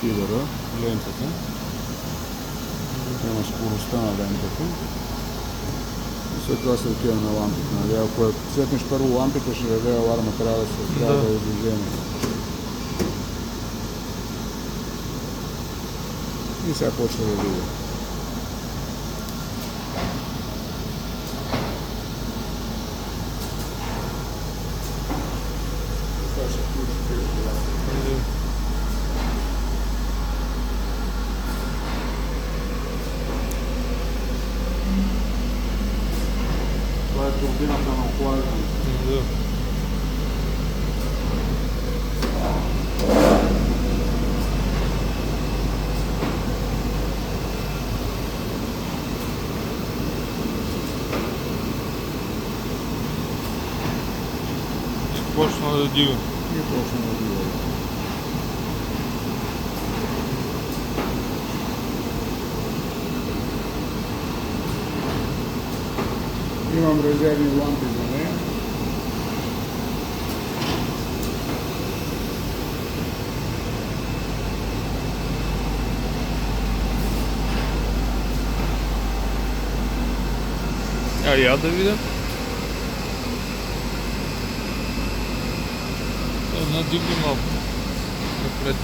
фидера, лентата. Има скоростта на лентата. И след това се отива на лампите. Нали? Ако сетнеш първо лампите, ще даде аларма, трябва да се трябва да е движение. И сега почва да видя. Това ще включи фидера. Това е турбината на охлаждане. Да. И почна да дига. И почна да дига. Имам резервни лампи за нея. А я да видя. Надигни малко. Напред.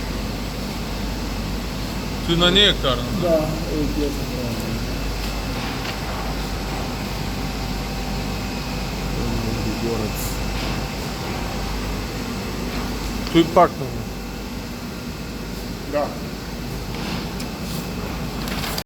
Ти на нея карана? Да, тя се прави. Горец. Той пак на нея.